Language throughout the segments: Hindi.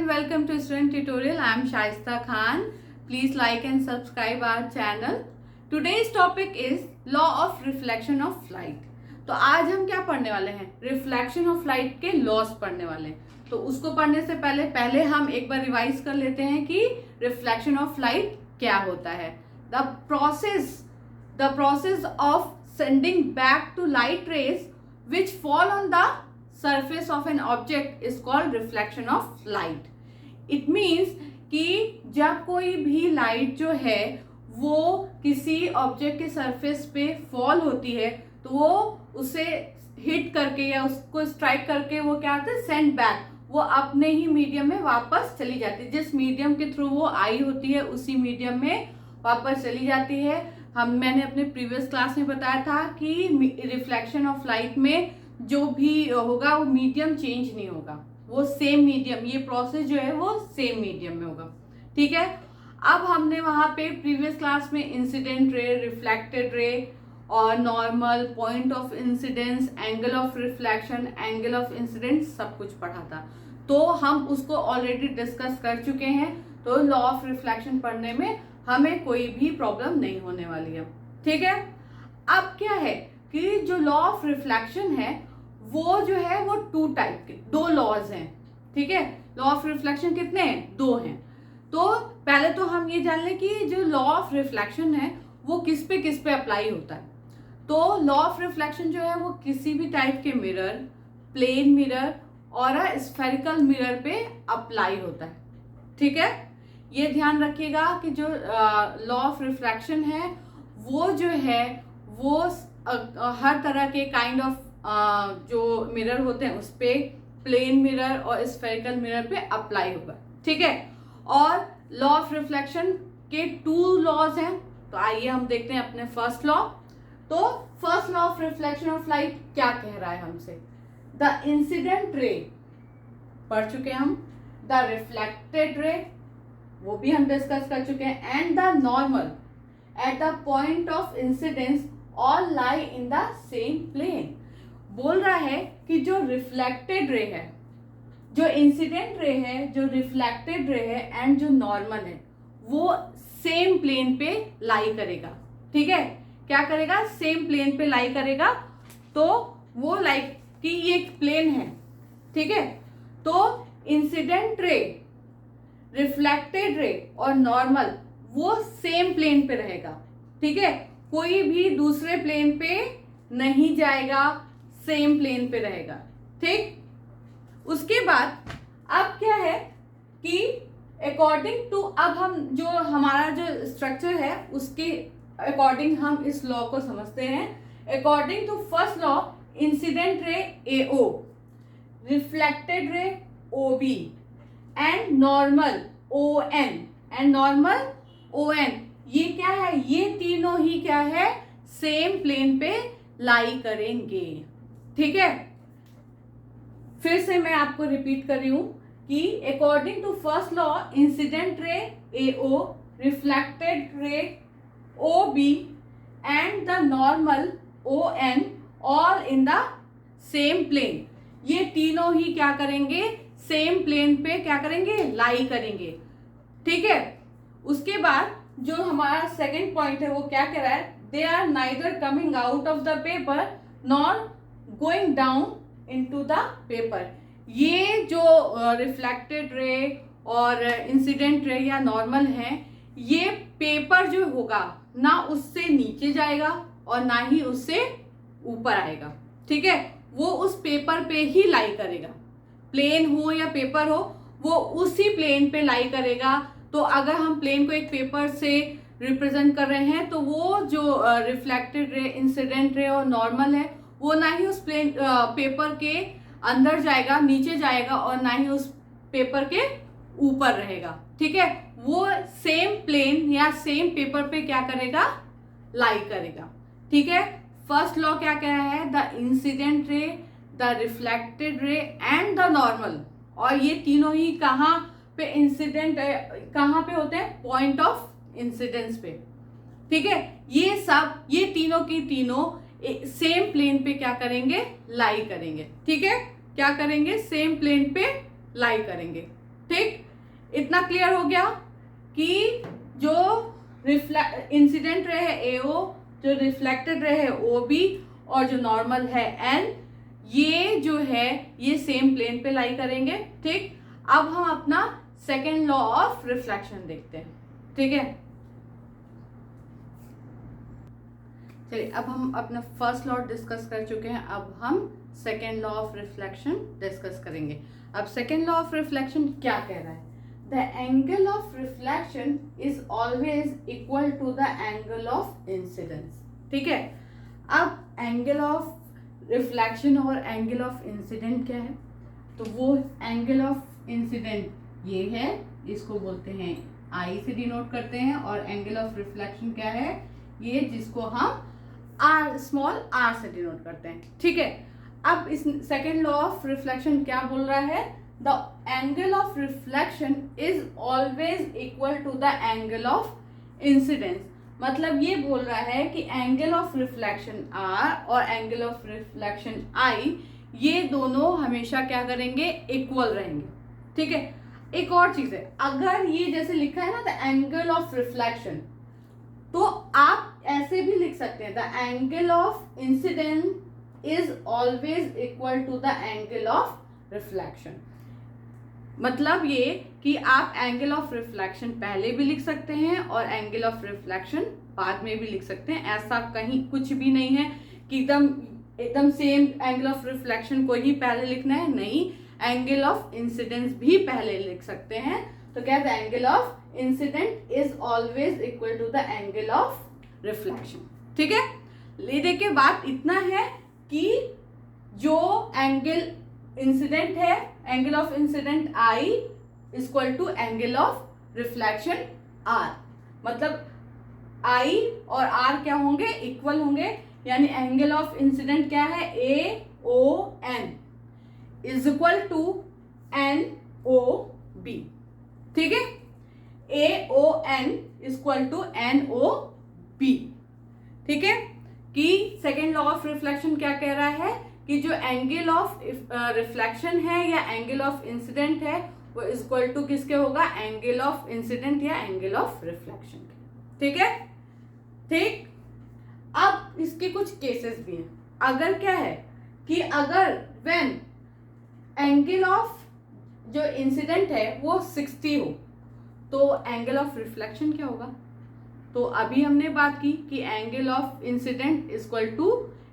and welcome to Student Tutorial. I am Shaista Khan. Please like and subscribe our channel. Today's topic is Law of Reflection of Light. तो आज हम क्या पढ़ने वाले हैं? रिफ्लेक्शन ऑफ लाइट के लॉस पढ़ने वाले हैं. तो उसको पढ़ने से पहले हम एक बार रिवाइज कर लेते हैं कि रिफ्लेक्शन ऑफ लाइट क्या होता है. The process of sending back to light rays which fall on the surface of an object is called reflection of light. It means कि जब कोई भी लाइट जो है वो किसी ऑब्जेक्ट के सरफेस पे फॉल होती है तो वो उसे हिट करके या उसको स्ट्राइक करके वो क्या होता है, सेंड बैक, वो अपने ही मीडियम में वापस चली जाती है. जिस मीडियम के थ्रू वो आई होती है उसी मीडियम में वापस चली जाती है. मैंने अपने प्रीवियस क्लास में बताया था कि रिफ्लेक्शन ऑफ लाइट में जो भी होगा वो मीडियम चेंज नहीं होगा, वो सेम मीडियम, ये प्रोसेस जो है वो सेम मीडियम में होगा. ठीक है. अब हमने वहां पे प्रीवियस क्लास में इंसिडेंट रे, रिफ्लेक्टेड रे और normal, point of incidence, angle of reflection, angle of incidence सब कुछ पढ़ा था. तो हम उसको ऑलरेडी डिस्कस कर चुके हैं. तो लॉ ऑफ रिफ्लेक्शन पढ़ने में हमें कोई भी प्रॉब्लम नहीं होने वाली है. ठीक है. अब क्या है कि जो लॉ ऑफ रिफ्लेक्शन है वो जो है वो टू टाइप के, दो लॉज हैं. ठीक है. लॉ ऑफ रिफ्लेक्शन कितने हैं? दो हैं. तो पहले तो हम ये जान लें कि जो लॉ ऑफ रिफ्लेक्शन है वो किस पे अप्लाई होता है. तो लॉ ऑफ रिफ्लेक्शन जो है वो किसी भी टाइप के मिरर, प्लेन मिरर और स्फेरिकल मिरर पे अप्लाई होता है. ठीक है. ये ध्यान रखिएगा कि जो लॉ ऑफ रिफ्रैक्शन है वो जो है वो हर तरह के काइंड ऑफ जो मिरर होते हैं उस पे, प्लेन मिरर और स्फेरिकल मिरर पे अप्लाई होगा. ठीक है. और लॉ ऑफ रिफ्लेक्शन के टू लॉज हैं. तो आइए हम देखते हैं अपने फर्स्ट लॉ. तो first law of reflection of light क्या कह रहा है हमसे? द इंसिडेंट रे पढ़ चुके हम, द रिफ्लेक्टेड रे वो भी हम डिस्कस कर चुके हैं, and the normal at the point of incidence all lie in the same plane. बोल रहा है कि जो रिफ्लेक्टेड रे है, जो इंसिडेंट रे है, जो रिफ्लेक्टेड रे है एंड जो नॉर्मल है वो सेम प्लेन पे लाई करेगा. ठीक है. क्या करेगा? सेम प्लेन पे लाई करेगा. तो वो लाइक कि ये एक प्लेन है. ठीक है. तो इंसिडेंट रे, रिफ्लेक्टेड रे और नॉर्मल वो सेम प्लेन पे रहेगा. ठीक है. कोई भी दूसरे प्लेन पे नहीं जाएगा, सेम प्लेन पे रहेगा. ठीक. उसके बाद अब क्या है कि अकॉर्डिंग टू, अब हम जो हमारा जो स्ट्रक्चर है उसके अकॉर्डिंग हम इस लॉ को समझते हैं. According to first law, incident ray AO, reflected ray OB and normal ON and normal ON, ये क्या है? ये तीनों ही क्या है? सेम प्लेन पे लाई करेंगे. ठीक है. फिर से मैं आपको रिपीट कर रही हूं कि according to first law, incident ray AO, reflected ray OB and the normal ON all in the same plane. ये तीनों ही क्या करेंगे? सेम प्लेन पे क्या करेंगे? लाई करेंगे. ठीक है. उसके बाद जो हमारा सेकंड पॉइंट है वो क्या कह रहा है? They are neither coming out of the paper nor going down into the paper. ये जो रिफ्लेक्टेड रे और इंसिडेंट रे या नॉर्मल है, ये पेपर जो होगा ना उससे नीचे जाएगा और ना ही उससे ऊपर आएगा. ठीक है. वो उस पेपर पे ही लाई करेगा. प्लेन हो या पेपर हो, वो उसी प्लेन पे लाई करेगा. तो अगर हम प्लेन को एक पेपर से रिप्रेजेंट कर रहे हैं तो वो जो रिफ्लेक्टेड रे, इंसिडेंट रे और नॉर्मल है वो ना ही उस प्लेन पेपर के अंदर जाएगा, नीचे जाएगा, और ना ही उस पेपर के ऊपर रहेगा. ठीक है. वो सेम प्लेन या सेम पेपर पे क्या करेगा? लाई करेगा. ठीक है. फर्स्ट लॉ क्या कह रहा है? The incident ray, the reflected ray and the normal, और ये तीनों ही कहाँ पे इंसिडेंट, कहाँ पे होते हैं? पॉइंट ऑफ इंसिडेंस पे. ठीक है. ये सब, ये तीनों की तीनों सेम प्लेन पे क्या करेंगे? लाई करेंगे. ठीक है. क्या करेंगे? सेम प्लेन पे लाई करेंगे. ठीक. इतना क्लियर हो गया कि जो इंसिडेंट रे है AO, जो रिफ्लेक्टेड रे है OB, और जो नॉर्मल है N, ये जो है ये सेम प्लेन पे लाई करेंगे। ठीक, अब हम अपना सेकेंड लॉ ऑफ रिफ्लेक्शन देखते हैं। ठीक है, चलिए अब हम अपना फर्स्ट लॉ डिस्कस कर चुके हैं, अब हम second law of reflection discuss करेंगे। अब सेकेंड लॉ ऑफ रिफ्लेक्शन क्या कह रहा है? The angle of reflection is always equal to the angle of incidence. ठीक है, अब एंगल ऑफ रिफ्लेक्शन और एंगल ऑफ इंसिडेंट क्या है? तो वो एंगल ऑफ इंसिडेंट ये है, इसको बोलते हैं I से डिनोट करते हैं, और एंगल ऑफ रिफ्लेक्शन क्या है? ये जिसको हम R, स्मॉल r से डिनोट करते हैं। ठीक है, अब इस सेकेंड लॉ ऑफ रिफ्लेक्शन क्या बोल रहा है? The angle of reflection is always equal to the angle of incidence. मतलब ये बोल रहा है कि एंगल ऑफ रिफ्लेक्शन R और एंगल ऑफ रिफ्लेक्शन I, ये दोनों हमेशा क्या करेंगे? इक्वल रहेंगे। ठीक है, एक और चीज है, अगर ये जैसे लिखा है ना द एंगल ऑफ रिफ्लेक्शन, तो आप ऐसे भी लिख सकते हैं the angle of incident is always equal to the angle of reflection. मतलब ये कि आप एंगल ऑफ रिफ्लेक्शन पहले भी लिख सकते हैं और एंगल ऑफ रिफ्लेक्शन बाद में भी लिख सकते हैं। ऐसा कहीं कुछ भी नहीं है कि एकदम सेम एंगल ऑफ रिफ्लेक्शन को ही पहले लिखना है, नहीं, एंगल ऑफ इंसिडेंस भी पहले लिख सकते हैं। तो क्या है? Angle of incident is always equal to the angle of reflection. ठीक है, ये देखिए बात इतना है कि जो एंगल इंसिडेंट है, angle of incident I equal to angle of reflection R। मतलब I और R क्या होंगे? इक्वल होंगे, यानी एंगल ऑफ इंसिडेंट क्या है? AON is equal to NOB। ठीक है, AON इक्वल टू NOB। ठीक है, कि सेकेंड लॉ ऑफ रिफ्लेक्शन क्या कह रहा है कि जो एंगल ऑफ रिफ्लेक्शन है या एंगल ऑफ इंसिडेंट है वो इक्वल टू किसके होगा? एंगल ऑफ इंसिडेंट या एंगल ऑफ रिफ्लेक्शन के। ठीक है, ठीक। अब इसके कुछ केसेस भी हैं। अगर क्या है कि अगर व्हेन एंगल ऑफ जो इंसिडेंट है वो 60 हो, तो एंगल ऑफ रिफ्लेक्शन क्या होगा? तो अभी हमने बात की कि angle of incident equal to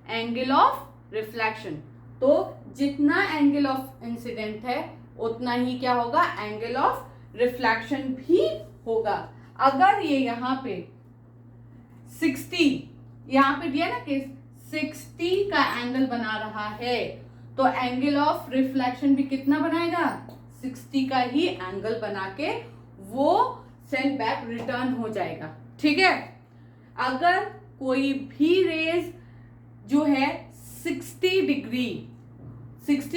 angle of reflection, तो जितना एंगल ऑफ इंसिडेंट है उतना ही क्या होगा? एंगल ऑफ रिफ्लेक्शन भी होगा। अगर ये यहाँ पे 60 यहाँ पे दिया ना कि 60 का एंगल बना रहा है, तो एंगल ऑफ रिफ्लेक्शन भी कितना बनाएगा? 60 का ही एंगल बना के वो सेंड बैक रिटर्न हो जाएगा। ठीक है, अगर कोई भी रेज जो है 60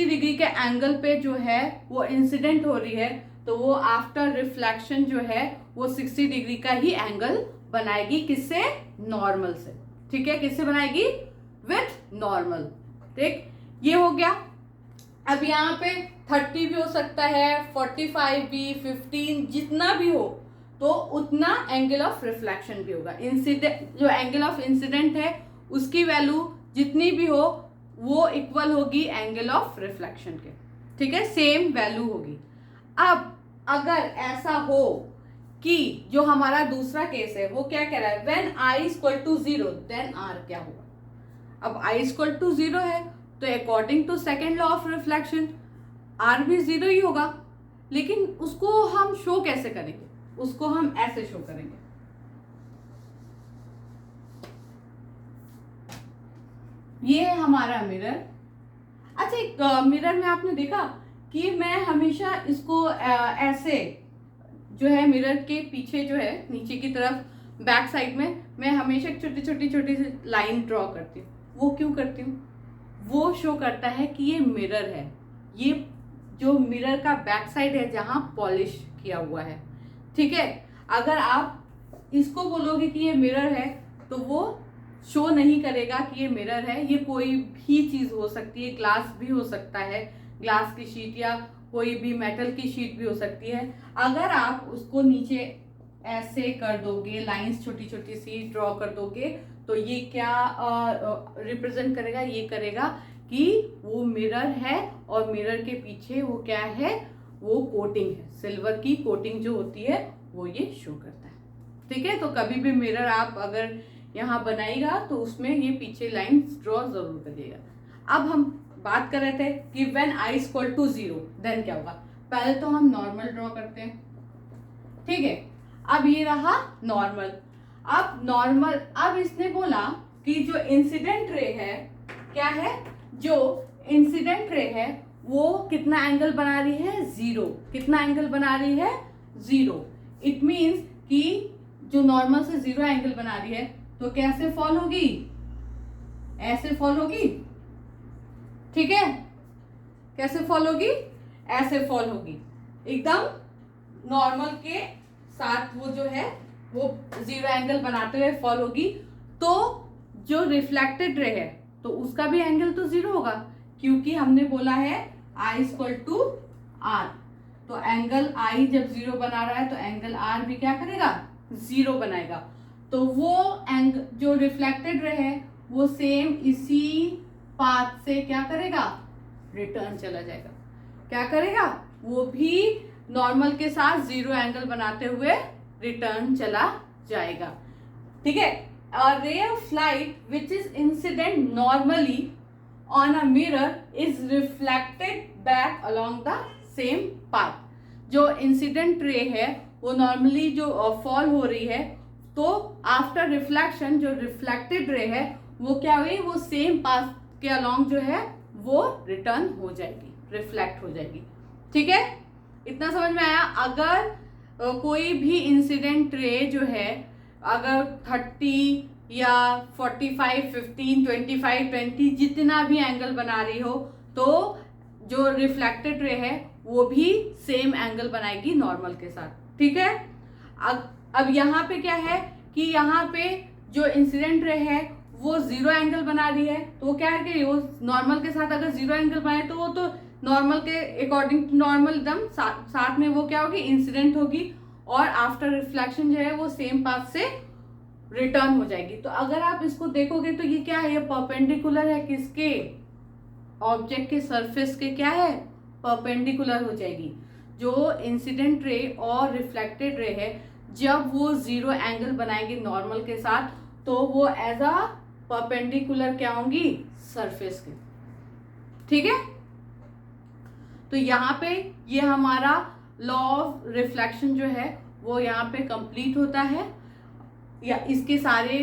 डिग्री के एंगल पे जो है वो इंसिडेंट हो रही है, तो वो आफ्टर रिफ्लेक्शन जो है वो 60 डिग्री का ही एंगल बनाएगी। किससे? नॉर्मल से। ठीक है, किससे बनाएगी? With normal. ठीक, ये हो गया। अब यहाँ पे 30 भी हो सकता है, 45 भी, 15 जितना भी हो, तो उतना एंगल ऑफ रिफ्लेक्शन भी होगा। इंसिडेंट जो एंगल ऑफ इंसिडेंट है उसकी वैल्यू जितनी भी हो वो इक्वल होगी एंगल ऑफ रिफ्लेक्शन के। ठीक है, सेम वैल्यू होगी। अब अगर ऐसा हो कि जो हमारा दूसरा केस है वो क्या कह रहा है? When I equal to 0 then R क्या होगा? अब I इक्वल टू 0 है तो according to second law of reflection R भी 0 ही होगा, लेकिन उसको हम शो कैसे करेंगे? उसको हम ऐसे शो करेंगे। ये है हमारा मिरर। अच्छा, एक मिरर में आपने देखा कि मैं हमेशा इसको ऐसे जो है मिरर के पीछे जो है नीचे की तरफ बैक साइड में मैं हमेशा छोटी छोटी सी लाइन ड्रॉ करती हूँ। वो क्यों करती हूँ? वो शो करता है कि ये मिरर है, ये जो मिरर का बैक साइड है जहाँ पॉलिश किया हुआ है। ठीक है, अगर आप इसको बोलोगे कि ये मिरर है तो वो शो नहीं करेगा कि ये मिरर है। ये कोई भी चीज हो सकती है, ग्लास भी हो सकता है, ग्लास की शीट या कोई भी मेटल की शीट भी हो सकती है। अगर आप उसको नीचे ऐसे कर दोगे, लाइंस छोटी छोटी सी ड्रॉ कर दोगे, तो ये क्या रिप्रेजेंट करेगा, ये करेगा कि वो मिरर है और मिरर के पीछे वो क्या है, वो कोटिंग है, सिल्वर की कोटिंग जो होती है वो ये शो करता है। ठीक है, तो कभी भी मिरर आप अगर यहाँ बनाएगा तो उसमें ये पीछे लाइंस ड्रॉ जरूर करिएगा। अब हम बात कर रहे थे कि when i equal to 0 then क्या होगा। पहले तो हम नॉर्मल ड्रॉ करते हैं, ठीक है। अब ये रहा नॉर्मल। अब नॉर्मल, अब इसने बोला कि जो इंसिडेंट रे है, क्या है, जो इंसिडेंट रे है वो कितना एंगल बना रही है, 0। कितना एंगल बना रही है, 0। इट मीन्स कि जो नॉर्मल से 0 एंगल बना रही है, तो कैसे फॉल होगी, ऐसे फॉल होगी, ठीक है। कैसे फॉल होगी, ऐसे फॉल होगी, एकदम नॉर्मल के साथ वो जो है वो 0 एंगल बनाते हुए फॉल होगी। तो जो रिफ्लेक्टेड रे है तो उसका भी एंगल तो 0 होगा, क्योंकि हमने बोला है I इक्वल टू R। तो एंगल I जब 0 बना रहा है तो एंगल R भी क्या करेगा, 0 बनाएगा। तो वो एंगल जो रिफ्लेक्टेड रे है वो सेम इसी पाथ से क्या करेगा, रिटर्न चला जाएगा। क्या करेगा, वो भी नॉर्मल के साथ 0 एंगल बनाते हुए रिटर्न चला जाएगा, ठीक है। A ray of light which is incident normally on a mirror is reflected back along the same path। जो इंसिडेंट रे है वो नॉर्मली जो फॉल हो रही है, तो आफ्टर रिफ्लेक्शन जो रिफ्लेक्टेड रे है वो क्या हुई, वो सेम पाथ के अलोंग जो है वो रिटर्न हो जाएगी, रिफ्लेक्ट हो जाएगी, ठीक है। इतना समझ में आया। अगर कोई भी इंसिडेंट रे जो है अगर 30 या 45, 15, 25, 20 जितना भी एंगल बना रही हो, तो जो रिफ्लेक्टेड रे है वो भी सेम एंगल बनाएगी नॉर्मल के साथ, ठीक है। अब यहाँ पे क्या है कि यहाँ पे जो इंसिडेंट रे है वो 0 एंगल बना रही है, तो वो क्या है कि वो नॉर्मल के साथ अगर 0 एंगल बनाए तो वो तो नॉर्मल के अकॉर्डिंग टू नॉर्मल एकदम साथ में वो क्या होगी, इंसिडेंट होगी, और आफ्टर रिफ्लेक्शन जो है वो सेम पाथ से रिटर्न हो जाएगी। तो अगर आप इसको देखोगे तो ये क्या है, ये परपेंडिकुलर है किसके, ऑब्जेक्ट के सरफेस के क्या है, परपेंडिकुलर हो जाएगी। जो इंसिडेंट रे और रिफ्लेक्टेड रे है जब वो 0 एंगल बनाएंगे नॉर्मल के साथ, तो वो एज अ परपेंडिकुलर क्या होंगी, सरफेस के, ठीक है। तो यहाँ पे ये हमारा लॉ ऑफ रिफ्लेक्शन जो है वो यहाँ पे कंप्लीट होता है। या इसके सारे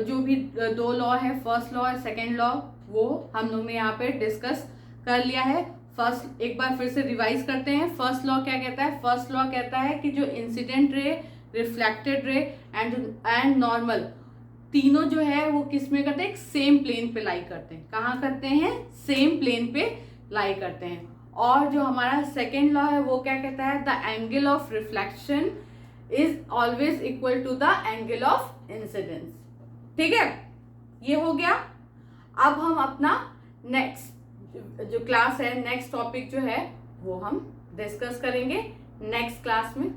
जो भी 2 लॉ है, फर्स्ट लॉ और सेकेंड लॉ, वो हम लोग ने यहाँ पे डिस्कस कर लिया है। फर्स्ट एक बार फिर से रिवाइज करते हैं। फर्स्ट लॉ क्या कहता है, फर्स्ट लॉ कहता है कि जो incident ray, reflected ray and normal तीनों जो है वो किस में करते हैं, एक सेम प्लेन पे लाई करते हैं। कहाँ करते हैं, सेम प्लेन पे लाई करते हैं। और जो हमारा सेकेंड लॉ है वो क्या कहता है, the angle of reflection is always equal to the angle of incidence, ठीक है। ये हो गया। अब हम अपना नेक्स्ट जो क्लास है, नेक्स्ट टॉपिक जो है वो हम डिस्कस करेंगे नेक्स्ट क्लास में।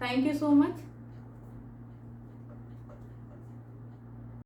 Thank you so much.